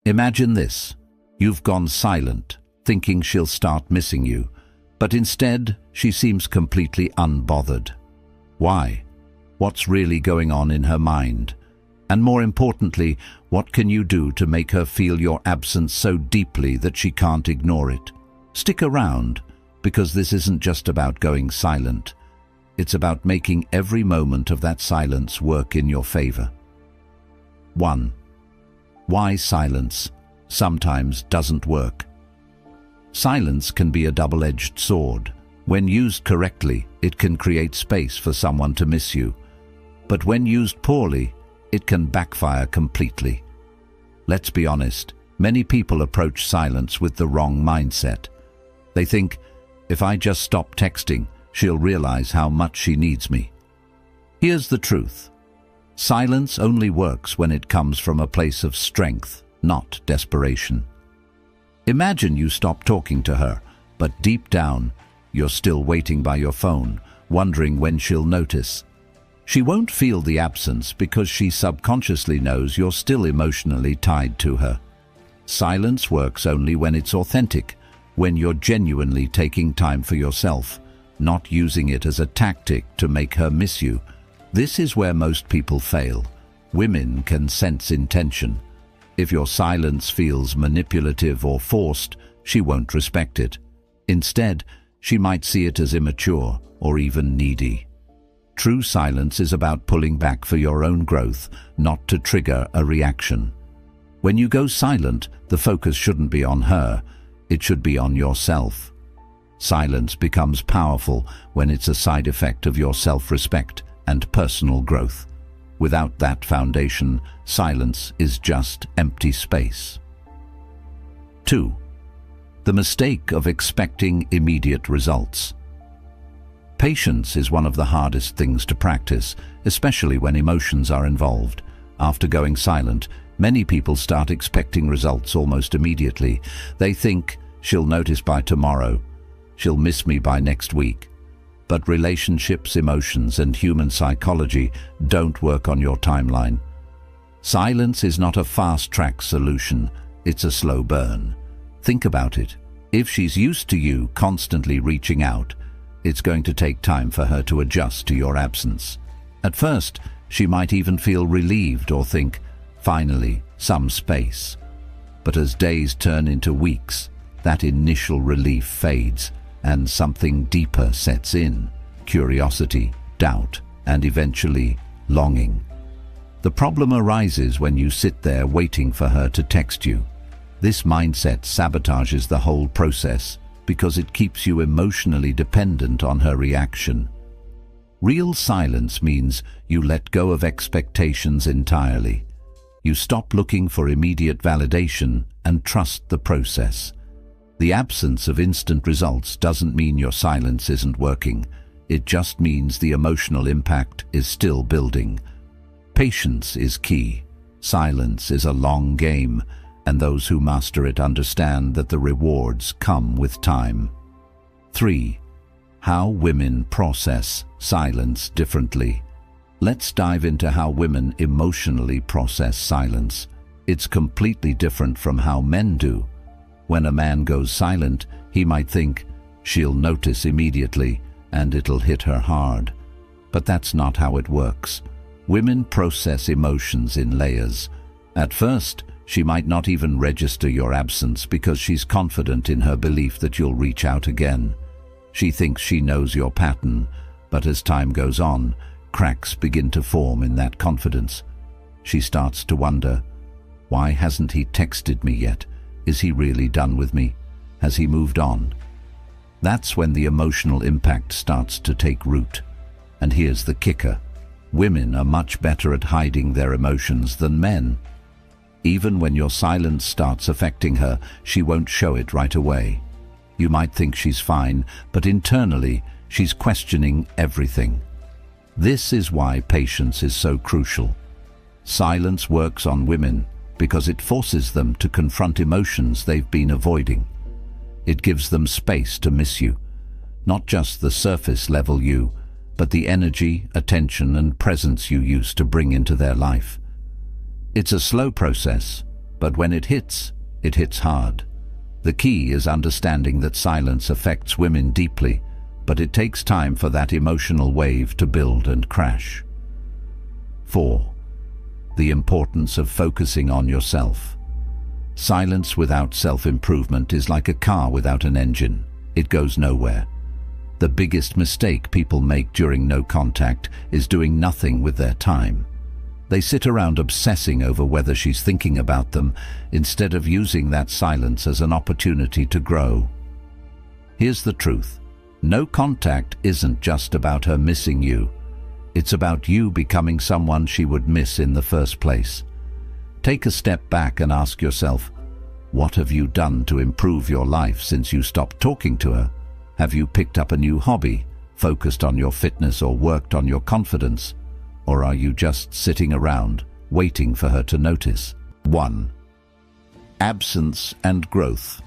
Imagine this. You've gone silent, thinking she'll start missing you, but instead she seems completely unbothered. Why? What's really going on in her mind? And more importantly, what can you do to make her feel your absence so deeply that she can't ignore it? Stick around, because this isn't just about going silent. It's about making every moment of that silence work in your favor. 1. Why silence sometimes doesn't work. Silence can be a double-edged sword. When used correctly, it can create space for someone to miss you. But when used poorly, it can backfire completely. Let's be honest, many people approach silence with the wrong mindset. They think, if I just stop texting, she'll realize how much she needs me. Here's the truth. Silence only works when it comes from a place of strength, not desperation. Imagine you stop talking to her, but deep down, you're still waiting by your phone, wondering when she'll notice. She won't feel the absence because she subconsciously knows you're still emotionally tied to her. Silence works only when it's authentic, when you're genuinely taking time for yourself, not using it as a tactic to make her miss you. This is where most people fail. Women can sense intention. If your silence feels manipulative or forced, she won't respect it. Instead, she might see it as immature or even needy. True silence is about pulling back for your own growth, not to trigger a reaction. When you go silent, the focus shouldn't be on her, it should be on yourself. Silence becomes powerful when it's a side effect of your self-respect and personal growth. Without that foundation, silence is just empty space. 2. The mistake of expecting immediate results. Patience is one of the hardest things to practice, especially when emotions are involved. After going silent, many people start expecting results almost immediately. They think, she'll notice by tomorrow, she'll miss me by next week. But relationships, emotions, and human psychology don't work on your timeline. Silence is not a fast-track solution, it's a slow burn. Think about it. If she's used to you constantly reaching out, it's going to take time for her to adjust to your absence. At first, she might even feel relieved or think, finally, some space. But as days turn into weeks, that initial relief fades and something deeper sets in: curiosity, doubt, and eventually longing. The problem arises when you sit there waiting for her to text you. This mindset sabotages the whole process because it keeps you emotionally dependent on her reaction. Real silence means you let go of expectations entirely. You stop looking for immediate validation and trust the process. The absence of instant results doesn't mean your silence isn't working. It just means the emotional impact is still building. Patience is key. Silence is a long game, and those who master it understand that the rewards come with time. 3. How women process silence differently. Let's dive into how women emotionally process silence. It's completely different from how men do. When a man goes silent, he might think, she'll notice immediately and it'll hit her hard. But that's not how it works. Women process emotions in layers. At first, she might not even register your absence because she's confident in her belief that you'll reach out again. She thinks she knows your pattern, but as time goes on, cracks begin to form in that confidence. She starts to wonder, why hasn't he texted me yet? Is he really done with me? Has he moved on? That's when the emotional impact starts to take root. And here's the kicker. Women are much better at hiding their emotions than men. Even when your silence starts affecting her, she won't show it right away. You might think she's fine, but internally, she's questioning everything. This is why patience is so crucial. Silence works on women because it forces them to confront emotions they've been avoiding. It gives them space to miss you, not just the surface level you, but the energy, attention, and presence you used to bring into their life. It's a slow process, But when it hits hard. The key is understanding that silence affects women deeply, but it takes time for that emotional wave to build and crash. 4. The importance of focusing on yourself. Silence without self-improvement is like a car without an engine. It goes nowhere. The biggest mistake people make during no contact is doing nothing with their time. They sit around obsessing over whether she's thinking about them, instead of using that silence as an opportunity to grow. Here's the truth. No contact isn't just about her missing you. It's about you becoming someone she would miss in the first place. Take a step back and ask yourself, what have you done to improve your life since you stopped talking to her? Have you picked up a new hobby, focused on your fitness, or worked on your confidence? Or are you just sitting around, waiting for her to notice? 1. Absence and growth.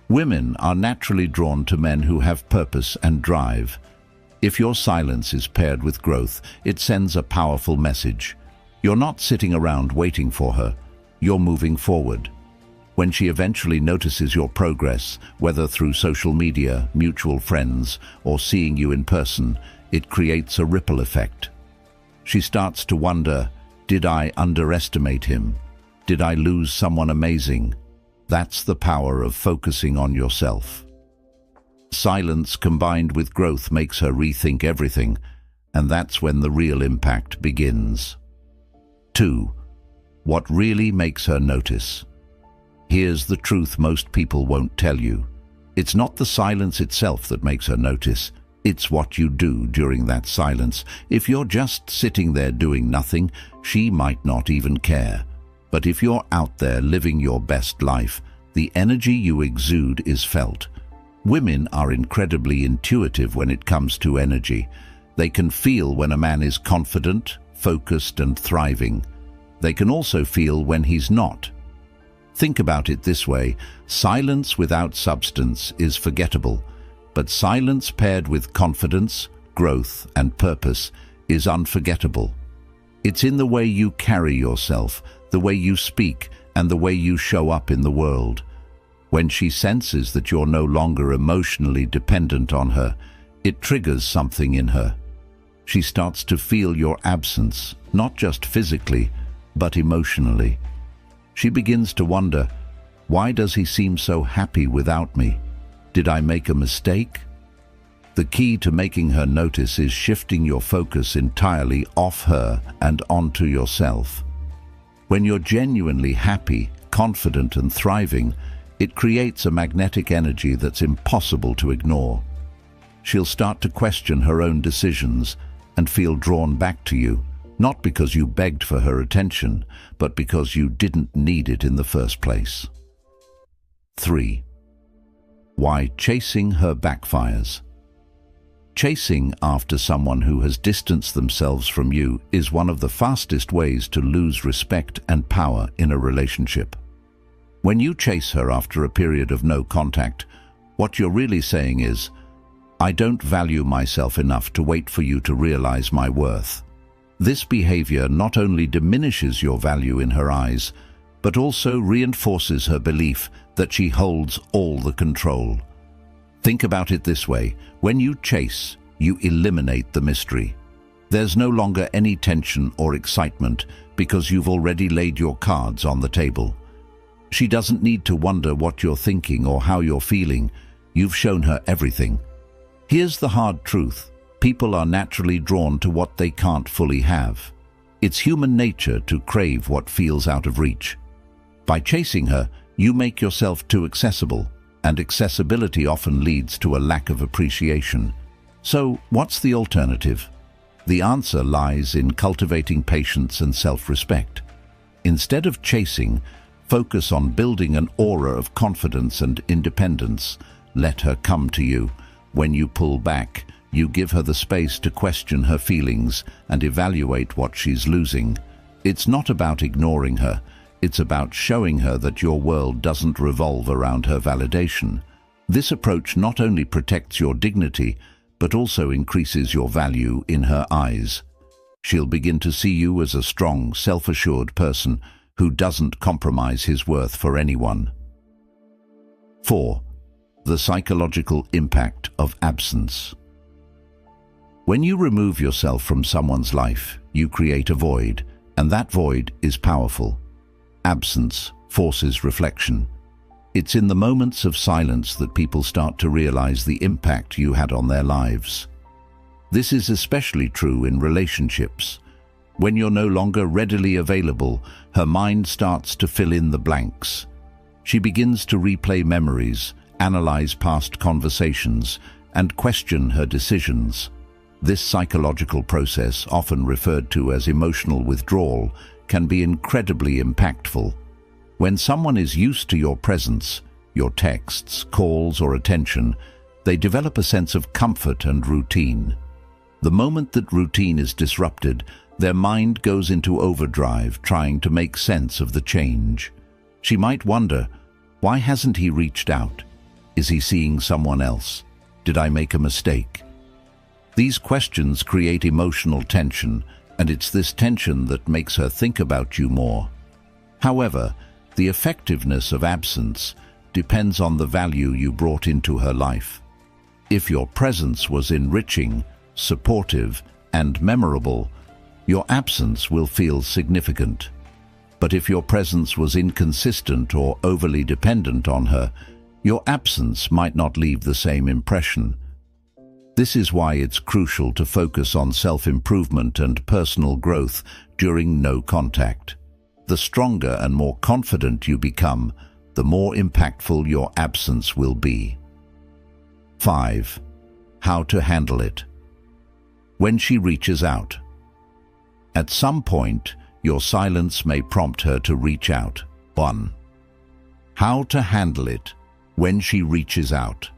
Women are naturally drawn to men who have purpose and drive. If your silence is paired with growth, it sends a powerful message. You're not sitting around waiting for her, you're moving forward. When she eventually notices your progress, whether through social media, mutual friends, or seeing you in person, it creates a ripple effect. She starts to wonder, did I underestimate him? Did I lose someone amazing? That's the power of focusing on yourself. Silence combined with growth makes her rethink everything, and that's when the real impact begins. 2. What really makes her notice? Here's the truth most people won't tell you. It's not the silence itself that makes her notice. It's what you do during that silence. If you're just sitting there doing nothing, she might not even care. But if you're out there living your best life, the energy you exude is felt. Women are incredibly intuitive when it comes to energy. They can feel when a man is confident, focused, and thriving. They can also feel when he's not. Think about it this way: silence without substance is forgettable. But silence paired with confidence, growth, and purpose is unforgettable. It's in the way you carry yourself, the way you speak, and the way you show up in the world. When she senses that you're no longer emotionally dependent on her, it triggers something in her. She starts to feel your absence, not just physically, but emotionally. She begins to wonder, why does he seem so happy without me? Did I make a mistake? The key to making her notice is shifting your focus entirely off her and onto yourself. When you're genuinely happy, confident, and thriving, it creates a magnetic energy that's impossible to ignore. She'll start to question her own decisions and feel drawn back to you, not because you begged for her attention, but because you didn't need it in the first place. 3. Why chasing her backfires. Chasing after someone who has distanced themselves from you is one of the fastest ways to lose respect and power in a relationship. When you chase her after a period of no contact, what you're really saying is, I don't value myself enough to wait for you to realize my worth. This behavior not only diminishes your value in her eyes, but also reinforces her belief that she holds all the control. Think about it this way: when you chase, you eliminate the mystery. There's no longer any tension or excitement because you've already laid your cards on the table. She doesn't need to wonder what you're thinking or how you're feeling. You've shown her everything. Here's the hard truth: people are naturally drawn to what they can't fully have. It's human nature to crave what feels out of reach. By chasing her, you make yourself too accessible, and accessibility often leads to a lack of appreciation. So, what's the alternative? The answer lies in cultivating patience and self-respect. Instead of chasing, focus on building an aura of confidence and independence. Let her come to you. When you pull back, you give her the space to question her feelings and evaluate what she's losing. It's not about ignoring her. It's about showing her that your world doesn't revolve around her validation. This approach not only protects your dignity, but also increases your value in her eyes. She'll begin to see you as a strong, self-assured person who doesn't compromise his worth for anyone. 4. The psychological impact of absence. When you remove yourself from someone's life, you create a void, and that void is powerful. Absence forces reflection. It's in the moments of silence that people start to realize the impact you had on their lives. This is especially true in relationships. When you're no longer readily available, her mind starts to fill in the blanks. She begins to replay memories, analyze past conversations, and question her decisions. This psychological process, often referred to as emotional withdrawal, can be incredibly impactful. When someone is used to your presence, your texts, calls, or attention, they develop a sense of comfort and routine. The moment that routine is disrupted, their mind goes into overdrive, trying to make sense of the change. She might wonder, why hasn't he reached out? Is he seeing someone else? Did I make a mistake? These questions create emotional tension, and it's this tension that makes her think about you more. However, the effectiveness of absence depends on the value you brought into her life. If your presence was enriching, supportive, and memorable, your absence will feel significant. But if your presence was inconsistent or overly dependent on her, your absence might not leave the same impression. This is why it's crucial to focus on self-improvement and personal growth during no contact. The stronger and more confident you become, the more impactful your absence will be. 5. How to handle it. When she reaches out. At some point, your silence may prompt her to reach out. 1. How to handle it when she reaches out.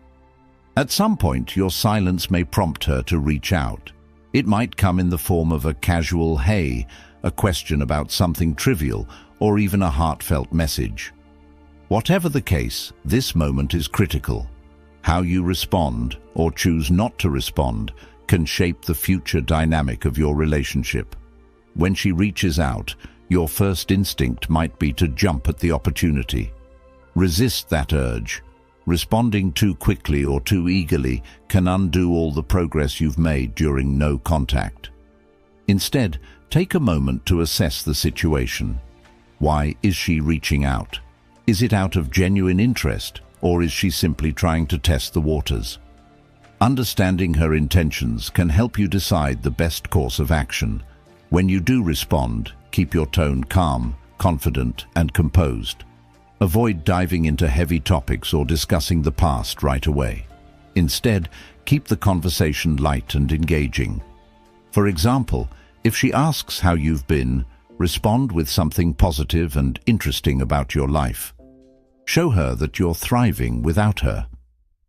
At some point, your silence may prompt her to reach out. It might come in the form of a casual "hey," a question about something trivial, or even a heartfelt message. Whatever the case, this moment is critical. How you respond, or choose not to respond, can shape the future dynamic of your relationship. When she reaches out, your first instinct might be to jump at the opportunity. Resist that urge. Responding too quickly or too eagerly can undo all the progress you've made during no contact. Instead, take a moment to assess the situation. Why is she reaching out? Is it out of genuine interest, or is she simply trying to test the waters? Understanding her intentions can help you decide the best course of action. When you do respond, keep your tone calm, confident, and composed. Avoid diving into heavy topics or discussing the past right away. Instead, keep the conversation light and engaging. For example, if she asks how you've been, respond with something positive and interesting about your life. Show her that you're thriving without her.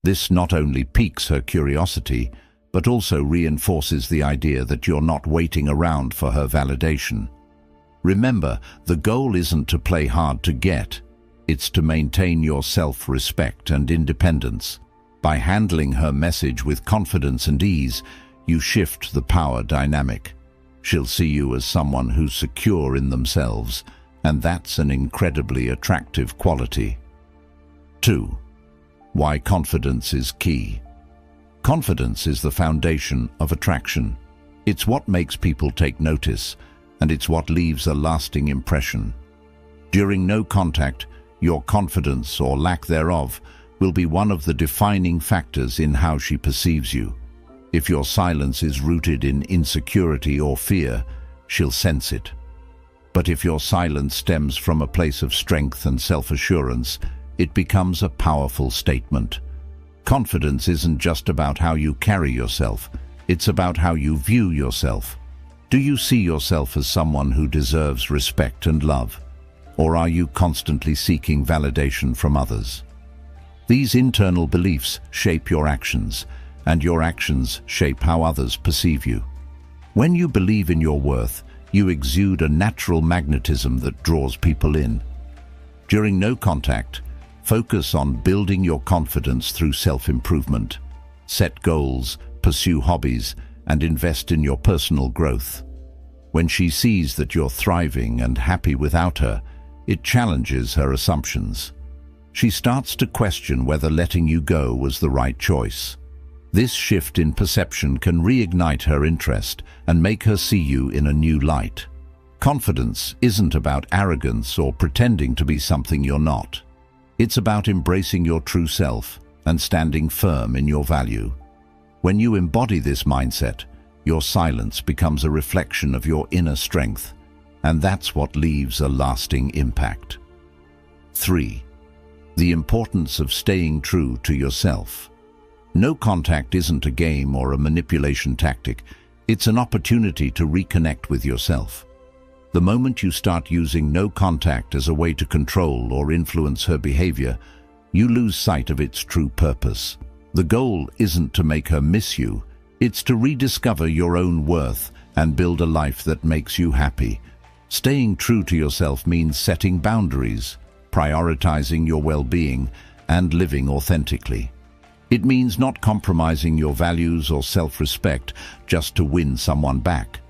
This not only piques her curiosity, but also reinforces the idea that you're not waiting around for her validation. Remember, the goal isn't to play hard to get. It's to maintain your self-respect and independence. By handling her message with confidence and ease, you shift the power dynamic. She'll see you as someone who's secure in themselves, and that's an incredibly attractive quality. 2. Why confidence is key. Confidence is the foundation of attraction. It's what makes people take notice, and it's what leaves a lasting impression. During no contact, your confidence or lack thereof will be one of the defining factors in how she perceives you. If your silence is rooted in insecurity or fear, she'll sense it. But if your silence stems from a place of strength and self-assurance, it becomes a powerful statement. Confidence isn't just about how you carry yourself, it's about how you view yourself. Do you see yourself as someone who deserves respect and love? Or are you constantly seeking validation from others? These internal beliefs shape your actions, and your actions shape how others perceive you. When you believe in your worth, you exude a natural magnetism that draws people in. During no contact, focus on building your confidence through self-improvement. Set goals, pursue hobbies, and invest in your personal growth. When she sees that you're thriving and happy without her, It challenges her assumptions. She starts to question whether letting you go was the right choice. This shift in perception can reignite her interest and make her see you in a new light. Confidence isn't about arrogance or pretending to be something you're not. It's about embracing your true self and standing firm in your value. When you embody this mindset, your silence becomes a reflection of your inner strength, and that's what leaves a lasting impact. 3. The importance of staying true to yourself. No contact isn't a game or a manipulation tactic. It's an opportunity to reconnect with yourself. The moment you start using no contact as a way to control or influence her behavior, you lose sight of its true purpose. The goal isn't to make her miss you, it's to rediscover your own worth and build a life that makes you happy. Staying true to yourself means setting boundaries, prioritizing your well-being, and living authentically. It means not compromising your values or self-respect just to win someone back.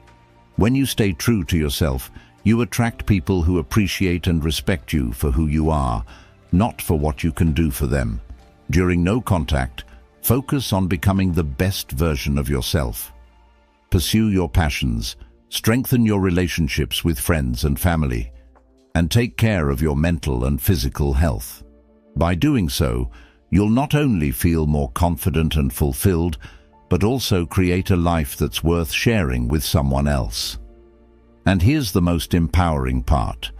When you stay true to yourself, you attract people who appreciate and respect you for who you are, not for what you can do for them. During no contact, focus on becoming the best version of yourself. Pursue your passions, strengthen your relationships with friends and family, and take care of your mental and physical health. By doing so, you'll not only feel more confident and fulfilled, but also create a life that's worth sharing with someone else. And here's the most empowering part.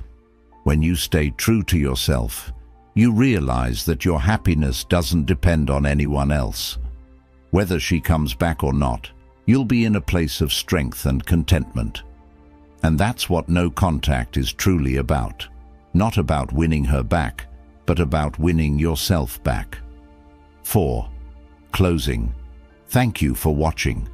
When you stay true to yourself, you realize that your happiness doesn't depend on anyone else. Whether she comes back or not, you'll be in a place of strength and contentment. And that's what no contact is truly about. Not about winning her back, but about winning yourself back. 4. Closing. Thank you for watching.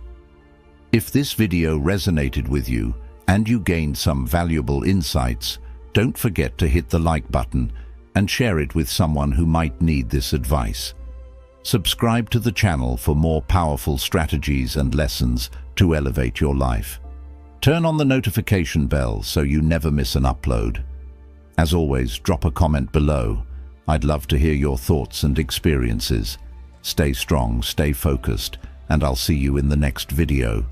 If this video resonated with you and you gained some valuable insights, don't forget to hit the like button and share it with someone who might need this advice. Subscribe to the channel for more powerful strategies and lessons to elevate your life. Turn on the notification bell so you never miss an upload. As always, drop a comment below. I'd love to hear your thoughts and experiences. Stay strong, stay focused, and I'll see you in the next video.